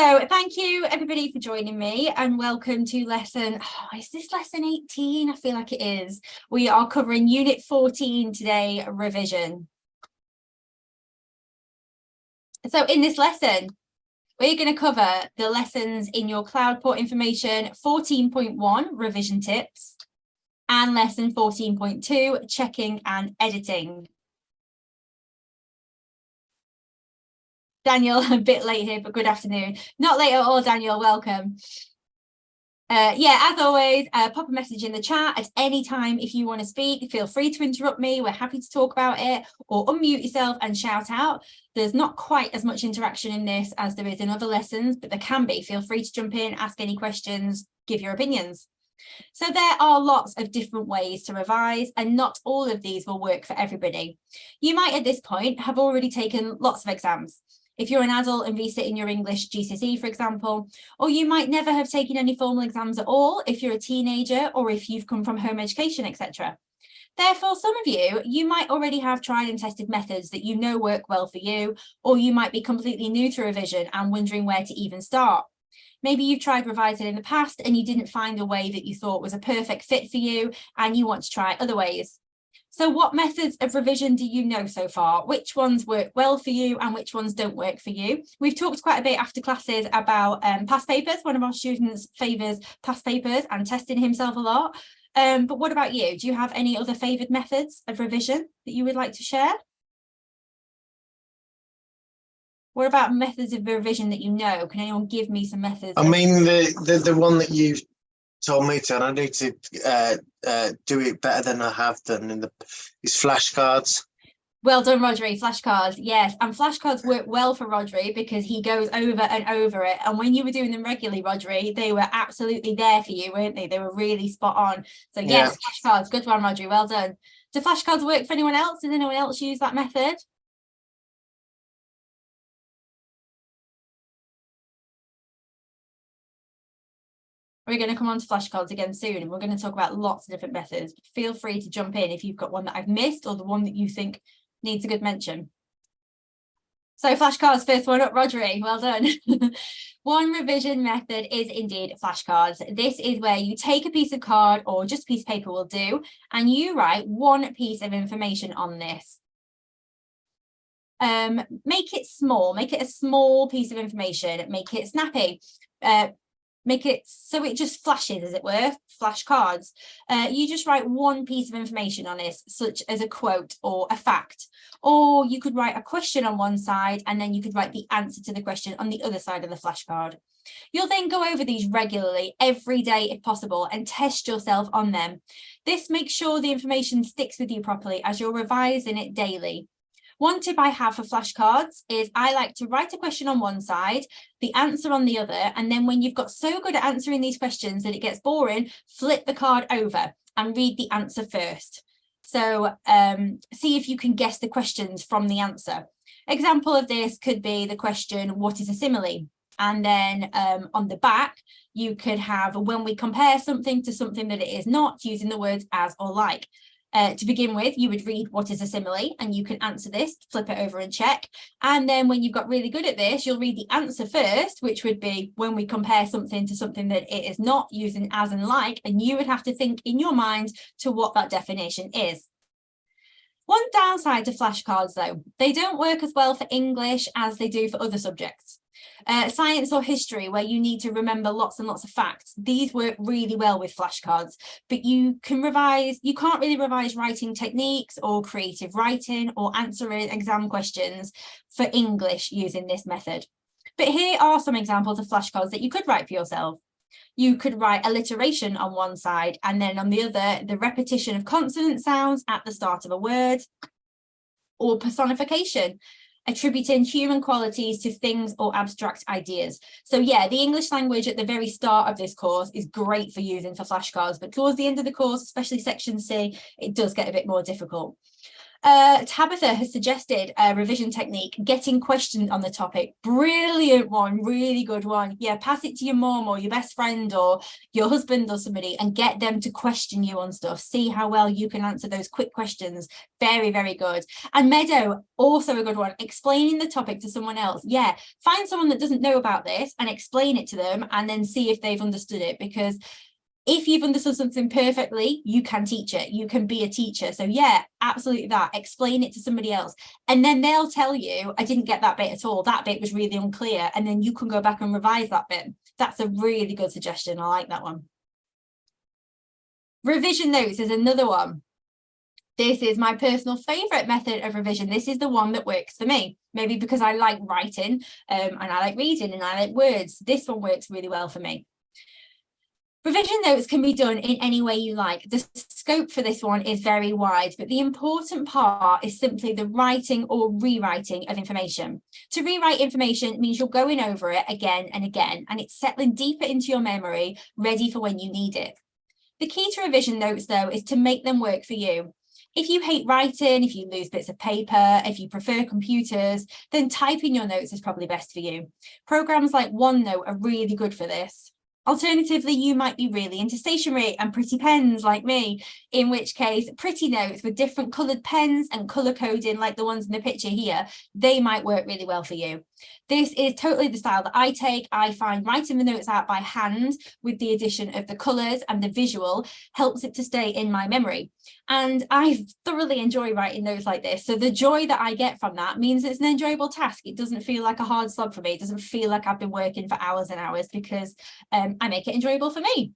So thank you everybody for joining me and welcome to lesson, is this lesson 18? I feel like it is. We are covering unit 14 today, revision. So in this lesson, we're going to cover the lessons in your Cloudport information 14.1 revision tips and lesson 14.2 checking and editing. Daniel, a bit late here, but good afternoon. Not late at all, Daniel, welcome. Yeah, as always, pop a message in the chat at any time if you want to speak. Feel free to interrupt me. We're happy to talk about it, or unmute yourself and shout out. There's not quite as much interaction in this as there is in other lessons, but there can be. Feel free to jump in, ask any questions, give your opinions. So there are lots of different ways to revise, and not all of these will work for everybody. You might at this point have already taken lots of exams. If you're an adult and resitting your English GCSE, for example, or you might never have taken any formal exams at all if you're a teenager or if you've come from home education, etc. Therefore, some of you might already have tried and tested methods that you know work well for you, or you might be completely new to revision and wondering where to even start. Maybe you've tried revising in the past and you didn't find a way that you thought was a perfect fit for you and you want to try other ways. So what methods of revision do you know so far? Which ones work well for you and which ones don't work for you? We've talked quite a bit after classes about past papers. One of our students favours past papers and testing himself a lot. But what about you? Do you have any other favoured methods of revision that you would like to share? What about methods of revision that you know? Can anyone give me some methods? I mean, the one that you've told me to, and I need to do it better than I have done is flashcards. Well done, Rodri. Flashcards, yes. And flashcards work well for Rodri because he goes over and over it. And when you were doing them regularly, Rodri, they were absolutely there for you, weren't they? They were really spot on. So yes, yeah. Flashcards, good one, Rodri. Well done. Do flashcards work for anyone else? Does anyone else use that method? We're going to come on to flashcards again soon, and we're going to talk about lots of different methods. Feel free to jump in if you've got one that I've missed or the one that you think needs a good mention. So flashcards, first one up, Rodri, well done. One revision method is indeed flashcards. This is where you take a piece of card, or just a piece of paper will do, and you write one piece of information on this. Make it small, make it a small piece of information, make it snappy. Make it so it just flashes, as it were, flashcards. You just write one piece of information on it, such as a quote or a fact. Or you could write a question on one side, and then you could write the answer to the question on the other side of the flashcard. You'll then go over these regularly every day if possible and test yourself on them. This makes sure the information sticks with you properly as you're revising it daily. One tip I have for flashcards is I like to write a question on one side, the answer on the other, and then when you've got so good at answering these questions that it gets boring, flip the card over and read the answer first. So see if you can guess the questions from the answer. Example of this could be the question, what is a simile? And then on the back, you could have when we compare something to something that it is not, using the words as or like. To begin with, you would read what is a simile, and you can answer this, flip it over and check. And then when you've got really good at this, you'll read the answer first, which would be when we compare something to something that it is not, using as and like, and you would have to think in your mind to what that definition is. One downside to flashcards, though, they don't work as well for English as they do for other subjects. Science or history, where you need to remember lots and lots of facts, these work really well with flashcards, but you can't really revise writing techniques or creative writing or answering exam questions for English using this method. But here are some examples of flashcards that you could write for yourself. You could write alliteration on one side, and then on the other, the repetition of consonant sounds at the start of a word, or personification, attributing human qualities to things or abstract ideas. So yeah, the English language at the very start of this course is great for using for flashcards, but towards the end of the course, especially section C, it does get a bit more difficult. Tabitha has suggested a revision technique, getting questions on the topic. Brilliant one, really good one. Yeah, pass it to your mom or your best friend or your husband or somebody and get them to question you on stuff. See how well you can answer those quick questions. Very, very good. And Meadow, also a good one, explaining the topic to someone else. Yeah, find someone that doesn't know about this and explain it to them and then see if they've understood it, because if you've understood something perfectly, you can teach it. You can be a teacher. So yeah, absolutely that. Explain it to somebody else. And then they'll tell you, I didn't get that bit at all. That bit was really unclear. And then you can go back and revise that bit. That's a really good suggestion. I like that one. Revision notes is another one. This is my personal favorite method of revision. This is the one that works for me. Maybe because I like writing and I like reading and I like words. This one works really well for me. Revision notes can be done in any way you like. The scope for this one is very wide, but the important part is simply the writing or rewriting of information. To rewrite information means you're going over it again and again, and it's settling deeper into your memory, ready for when you need it. The key to revision notes, though, is to make them work for you. If you hate writing, if you lose bits of paper, if you prefer computers, then typing your notes is probably best for you. Programs like OneNote are really good for this. Alternatively, you might be really into stationery and pretty pens like me, in which case pretty notes with different coloured pens and colour coding like the ones in the picture here, they might work really well for you. This is totally the style that I take. I find writing the notes out by hand with the addition of the colours and the visual helps it to stay in my memory. And I thoroughly enjoy writing notes like this. So the joy that I get from that means it's an enjoyable task. It doesn't feel like a hard slog for me. It doesn't feel like I've been working for hours and hours because I make it enjoyable for me.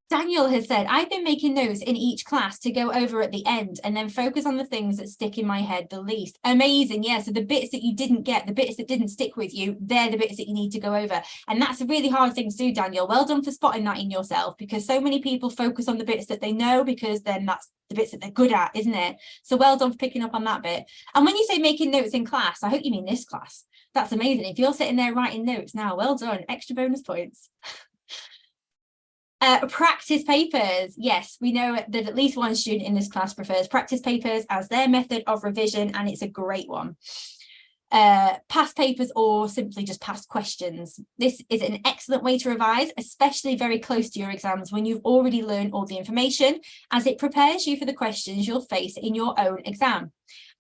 Daniel has said, I've been making notes in each class to go over at the end and then focus on the things that stick in my head the least. Amazing. Yeah. So the bits that you didn't get, the bits that didn't stick with you, they're the bits that you need to go over. And that's a really hard thing to do, Daniel. Well done for spotting that in yourself, because so many people focus on the bits that they know because then that's the bits that they're good at, isn't it? So well done for picking up on that bit. And when you say making notes in class, I hope you mean this class. That's amazing. If you're sitting there writing notes now, well done. Extra bonus points. Practice papers. Yes, we know that at least one student in this class prefers practice papers as their method of revision, and it's a great one. Past papers or simply just past questions. This is an excellent way to revise, especially very close to your exams when you've already learned all the information, as it prepares you for the questions you'll face in your own exam.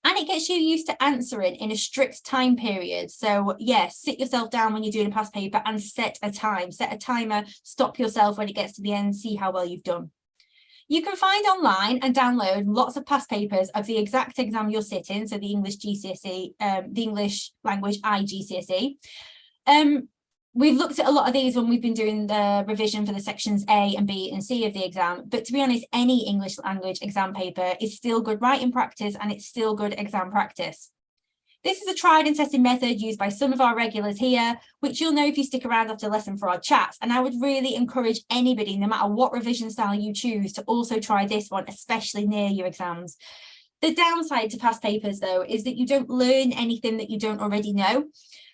And it gets you used to answering in a strict time period. So yes, sit yourself down when you're doing a past paper and set a time, set a timer, stop yourself when it gets to the end, see how well you've done. You can find online and download lots of past papers of the exact exam you're sitting, so the English GCSE, the English language IGCSE. We've looked at a lot of these when we've been doing the revision for the sections A and B and C of the exam, but to be honest, any English language exam paper is still good writing practice and it's still good exam practice. This is a tried and tested method used by some of our regulars here, which you'll know if you stick around after lesson for our chats. And I would really encourage anybody, no matter what revision style you choose, to also try this one, especially near your exams. The downside to past papers, though, is that you don't learn anything that you don't already know.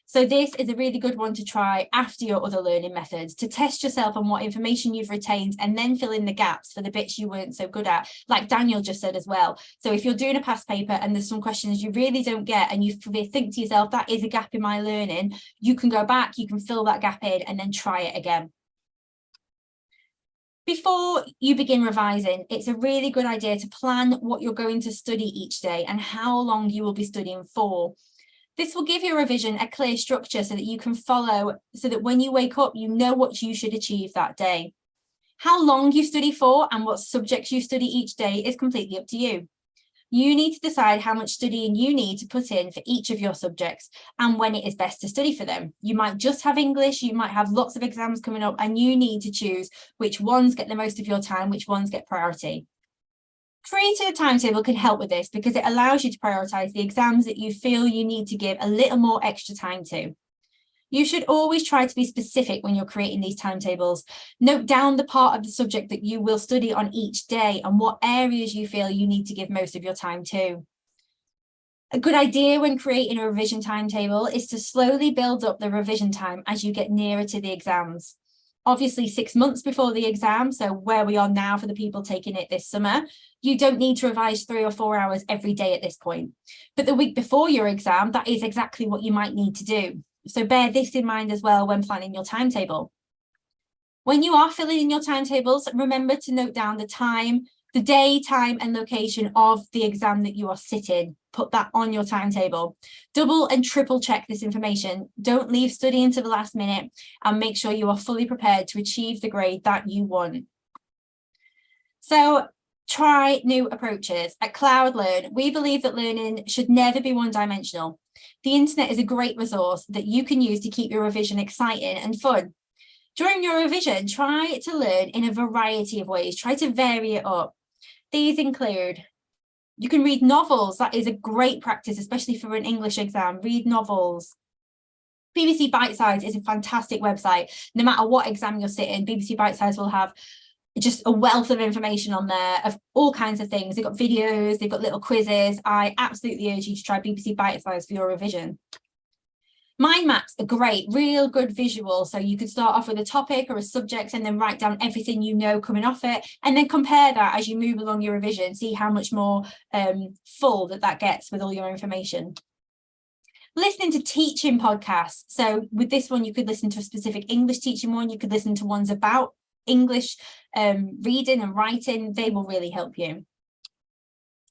So this is a really good one to try after your other learning methods, to test yourself on what information you've retained and then fill in the gaps for the bits you weren't so good at, like Daniel just said as well. So if you're doing a past paper and there's some questions you really don't get and you think to yourself, that is a gap in my learning, you can go back, you can fill that gap in and then try it again. Before you begin revising, it's a really good idea to plan what you're going to study each day and how long you will be studying for. This will give your revision a clear structure so that you can follow, so that when you wake up, you know what you should achieve that day. How long you study for and what subjects you study each day is completely up to you. You need to decide how much studying you need to put in for each of your subjects and when it is best to study for them. You might just have English, you might have lots of exams coming up, and you need to choose which ones get the most of your time, which ones get priority. Creating a timetable can help with this because it allows you to prioritise the exams that you feel you need to give a little more extra time to. You should always try to be specific when you're creating these timetables. Note down the part of the subject that you will study on each day and what areas you feel you need to give most of your time to. A good idea when creating a revision timetable is to slowly build up the revision time as you get nearer to the exams. obviously 6 months before the exam, so where we are now for the people taking it this summer, you don't need to revise 3 or 4 hours every day at this point. But the week before your exam, that is exactly what you might need to do. So bear this in mind as well when planning your timetable. When you are filling in your timetables, remember to note down the time, the day, time, and location of the exam that you are sitting. Put that on your timetable. Double and triple check this information. Don't leave studying to the last minute, and make sure you are fully prepared to achieve the grade that you want. So try new approaches. At CloudLearn, we believe that learning should never be one-dimensional. The internet is a great resource that you can use to keep your revision exciting and fun. During your revision, try to learn in a variety of ways. Try to vary it up. These include, you can read novels. That is a great practice, especially for an English exam. Read novels. BBC Bitesize is a fantastic website. No matter what exam you're sitting, BBC Bitesize will have just a wealth of information on there of all kinds of things. They've got videos, they've got little quizzes. I absolutely urge you to try BBC Bitesize for your revision. Mind maps are great, real good visual. So you could start off with a topic or a subject and then write down everything you know coming off it, and then compare that as you move along your revision, see how much more full that gets with all your information. Listening to teaching podcasts. So with this one, you could listen to a specific English teaching one. You could listen to ones about English reading and writing. They will really help you.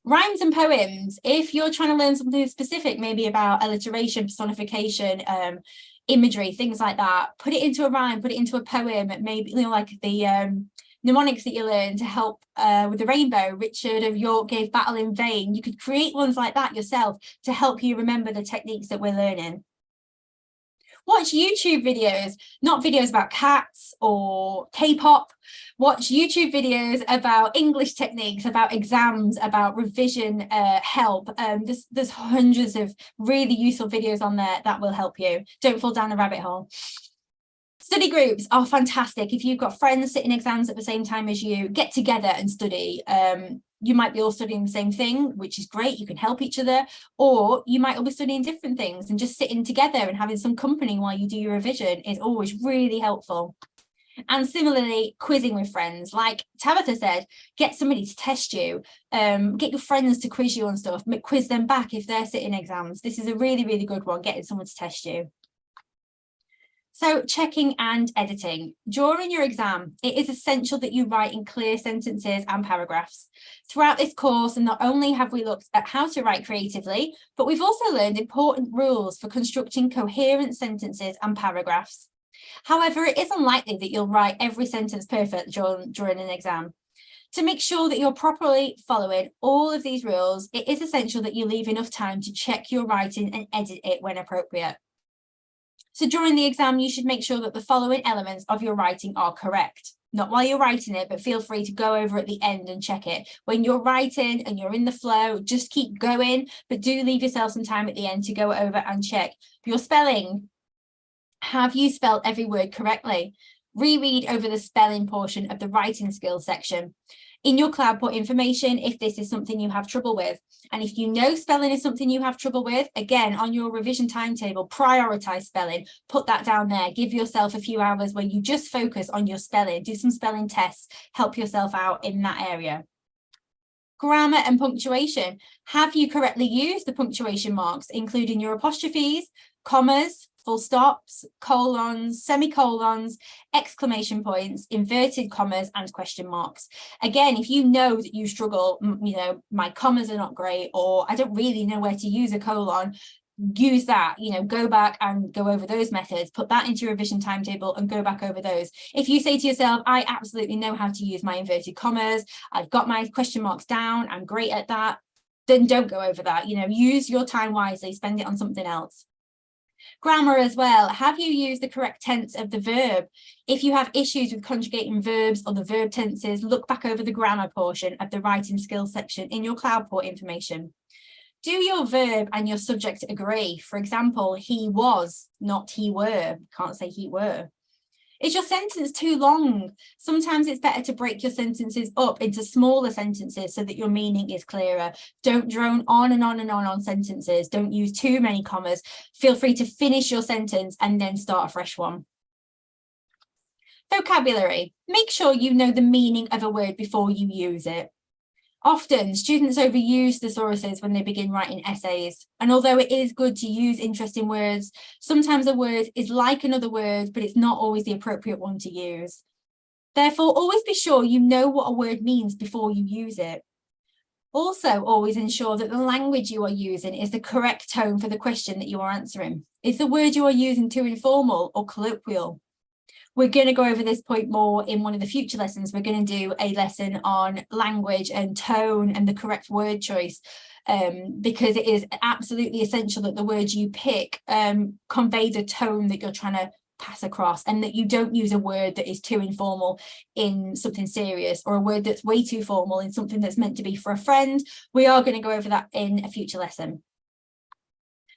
Rhymes and poems. If you're trying to learn something specific, maybe about alliteration, personification, imagery, things like that, put it into a rhyme, put it into a poem, maybe, you know, like the mnemonics that you learn to help with the rainbow. Richard of York gave battle in vain. You could create ones like that yourself to help you remember the techniques that we're learning. Watch YouTube videos, not videos about cats or K-pop. Watch YouTube videos about English techniques, about exams, about revision help. There's hundreds of really useful videos on there that will help you. Don't fall down a rabbit hole. Study groups are fantastic. If you've got friends sitting exams at the same time as you, get together and study. You might be all studying the same thing, which is great. You can help each other, or you might all be studying different things, and just sitting together and having some company while you do your revision is always really helpful. And similarly, quizzing with friends, like Tabitha said, get somebody to test you, get your friends to quiz you on stuff, quiz them back if they're sitting exams. This is a really, really good one, getting someone to test you. So checking and editing. During your exam, it is essential that you write in clear sentences and paragraphs. Throughout this course, and not only have we looked at how to write creatively, but we've also learned important rules for constructing coherent sentences and paragraphs. However, it is unlikely that you'll write every sentence perfect during an exam. To make sure that you're properly following all of these rules, it is essential that you leave enough time to check your writing and edit it when appropriate. So during the exam, you should make sure that the following elements of your writing are correct. Not while you're writing it, but feel free to go over at the end and check it. When you're writing and you're in the flow, just keep going, but do leave yourself some time at the end to go over and check your spelling. Have you spelled every word correctly? Reread over the spelling portion of the writing skills section. In your Cloudport information, if this is something you have trouble with. And if you know spelling is something you have trouble with, again, on your revision timetable, prioritize spelling, put that down there, give yourself a few hours where you just focus on your spelling, do some spelling tests, help yourself out in that area. Grammar and punctuation. Have you correctly used the punctuation marks, including your apostrophes, commas, full stops, colons, semicolons, exclamation points, inverted commas, and question marks? Again, if you know that you struggle, you know, my commas are not great, or I don't really know where to use a colon, use that, you know, go back and go over those methods, put that into your revision timetable and go back over those. If you say to yourself, I absolutely know how to use my inverted commas, I've got my question marks down, I'm great at that, then don't go over that. You know, use your time wisely, spend it on something else. Grammar as well. Have you used the correct tense of the verb? If you have issues with conjugating verbs or the verb tenses, look back over the grammar portion of the writing skills section in your Cloudport information. Do your verb and your subject agree? For example, he was, not he were. Can't say he were. Is your sentence too long? Sometimes it's better to break your sentences up into smaller sentences so that your meaning is clearer. Don't drone on and on and on sentences. Don't use too many commas. Feel free to finish your sentence and then start a fresh one. Vocabulary. Make sure you know the meaning of a word before you use it. Often, students overuse thesauruses when they begin writing essays. And although it is good to use interesting words, sometimes a word is like another word, but it's not always the appropriate one to use. Therefore, always be sure you know what a word means before you use it. Also, always ensure that the language you are using is the correct tone for the question that you are answering. Is the word you are using too informal or colloquial? We're going to go over this point more in one of the future lessons. We're going to do a lesson on language and tone and the correct word choice, because it is absolutely essential that the words you pick convey the tone that you're trying to pass across, and that you don't use a word that is too informal in something serious, or a word that's way too formal in something that's meant to be for a friend. We are going to go over that in a future lesson.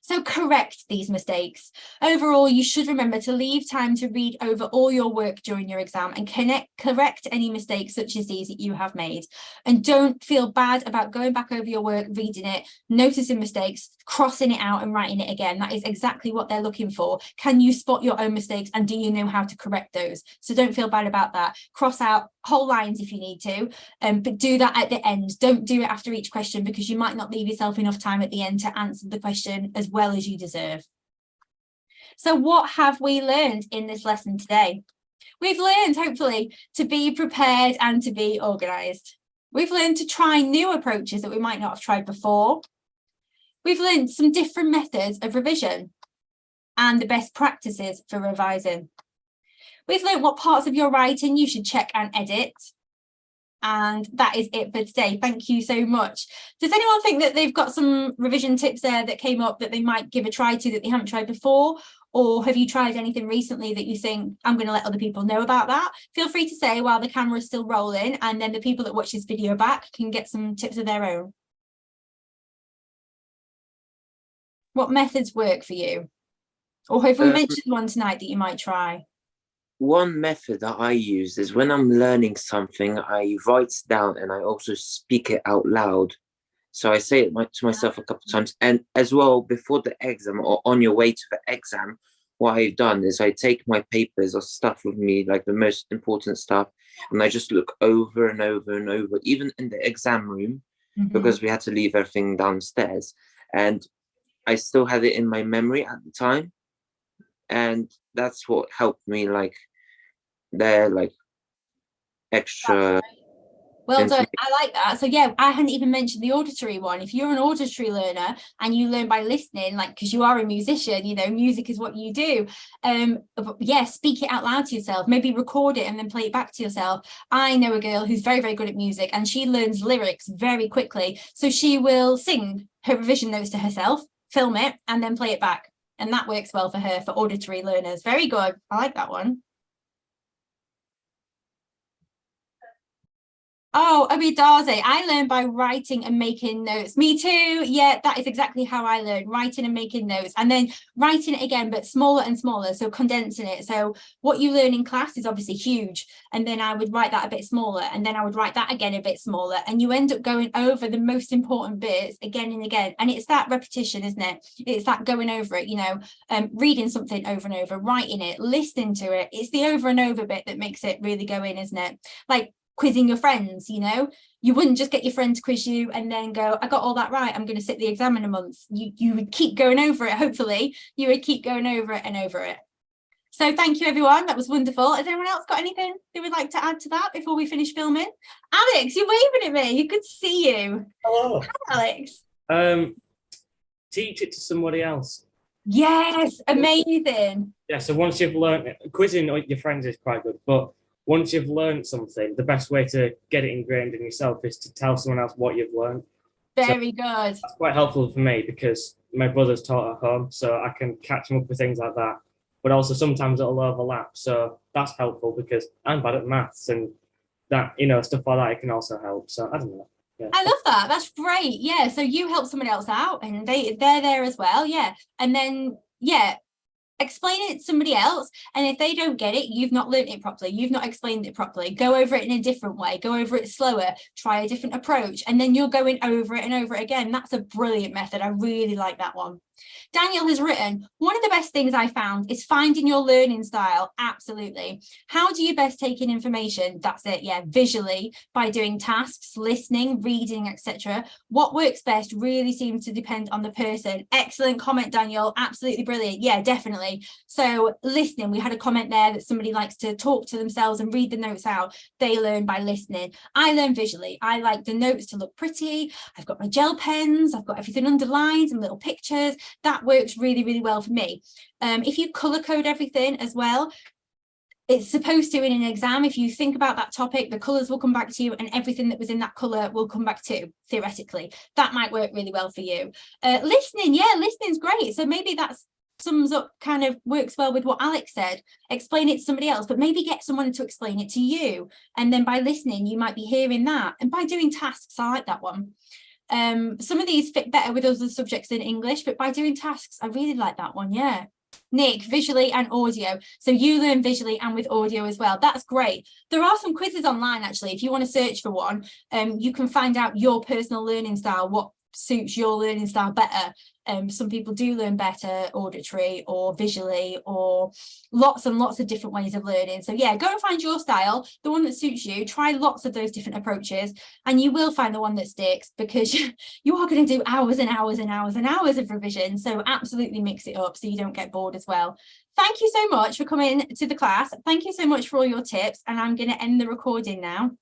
So correct these mistakes. Overall, you should remember to leave time to read over all your work during your exam and correct any mistakes such as these that you have made. And don't feel bad about going back over your work, reading it, noticing mistakes, crossing it out and writing it again. That is exactly what they're looking for. Can you spot your own mistakes, and do you know how to correct those? So don't feel bad about that. Cross out whole lines if you need to, but do that at the end. Don't do it after each question, because you might not leave yourself enough time at the end to answer the question as well as you deserve. So what have we learned in this lesson today? We've learned, hopefully, to be prepared and to be organised. We've learned to try new approaches that we might not have tried before. We've learned some different methods of revision and the best practices for revising. We've learned what parts of your writing you should check and edit. And that is it for today. Thank you so much. Does anyone think that they've got some revision tips there that came up that they might give a try to that they haven't tried before? Or have you tried anything recently that you think, I'm going to let other people know about that? Feel free to say while the camera is still rolling, and then the people that watch this video back can get some tips of their own. What methods work for you? Or have we mentioned one tonight that you might try? One method that I use is when I'm learning something, I write it down and I also speak it out loud. So I say it to myself a couple of times. And as well, before the exam or on your way to the exam, what I've done is I take my papers or stuff with me, like the most important stuff, and I just look over and over and over, even in the exam room, because we had to leave everything downstairs. And I still had it in my memory at the time. And that's what helped me, like, they're like extra. Well done. I like that. So yeah, I hadn't even mentioned the auditory one. If you're an auditory learner and you learn by listening, like, because you are a musician, you know, music is what you do. Yeah, speak it out loud to yourself, maybe record it and then play it back to yourself. I know a girl who's very, very good at music, and she learns lyrics very quickly. So she will sing her revision notes to herself, film it, and then play it back. And that works well for her, for auditory learners. Very good. I like that one. Oh, Darcy, I learned by writing and making notes. Me too. Yeah, that is exactly how I learned, writing and making notes, and then writing it again, but smaller and smaller, so condensing it. So what you learn in class is obviously huge, and then I would write that a bit smaller, and then I would write that again a bit smaller, and you end up going over the most important bits again and again. And it's that repetition, isn't it? It's that going over it, you know, reading something over and over, writing it, listening to it. It's the over and over bit that makes it really go in, isn't it? Like quizzing your friends, you know, you wouldn't just get your friend to quiz you and then go, I got all that right, I'm going to sit the exam in a month. You would keep going over it. Hopefully you would keep going over it and over it. So thank you, everyone. That was wonderful. Has anyone else got anything they would like to add to that before we finish filming? Alex, you're waving at me. You could see you. Hello. Hi, Alex. Teach it to somebody else. Yes, amazing. Yeah, so once you've learned it, quizzing your friends is quite good, but once you've learned something, the best way to get it ingrained in yourself is to tell someone else what you've learned. Very good. That's quite helpful for me because my brother's taught at home, so I can catch him up with things like that. But also sometimes it'll overlap, so that's helpful because I'm bad at maths, and that, you know, stuff like that, it can also help. So I don't know. Yeah. I love that. That's great. Yeah. So you help someone else out, and they're there as well. Yeah. And then, yeah, explain it to somebody else, and if they don't get it, you've not learned it properly, you've not explained it properly. Go over it in a different way, go over it slower, try a different approach, and then you're going over it and over it again. That's a brilliant method. I really like that one. Daniel has written, one of the best things I found is finding your learning style. Absolutely. How do you best take in information? That's it. Yeah. Visually, by doing tasks, listening, reading, etc. What works best really seems to depend on the person. Excellent comment, Daniel. Absolutely brilliant. Yeah, definitely. So listening, we had a comment there that somebody likes to talk to themselves and read the notes out. They learn by listening. I learn visually. I like the notes to look pretty. I've got my gel pens. I've got everything underlined and little pictures. That works really, really well for me. If you color code everything as well, it's supposed to in an exam. If you think about that topic, the colors will come back to you and everything that was in that color will come back to, theoretically. That might work really well for you. Listening, yeah, listening's great. So maybe that sums up, kind of works well with what Alex said. Explain it to somebody else, but maybe get someone to explain it to you. And then by listening, you might be hearing that. And by doing tasks, I like that one. Some of these fit better with other subjects than English, but by doing tasks, I really like that one. Yeah. Nick, visually and audio. So you learn visually and with audio as well. That's great. There are some quizzes online, actually. If you want to search for one, you can find out your personal learning style, what suits your learning style better. Some people do learn better auditory or visually, or lots and lots of different ways of learning. So yeah, go and find your style, the one that suits you. Try lots of those different approaches and you will find the one that sticks, because you are going to do hours and hours and hours and hours of revision. So absolutely mix it up so you don't get bored as well. Thank you so much for coming to the class. Thank you so much for all your tips, and I'm going to end the recording now.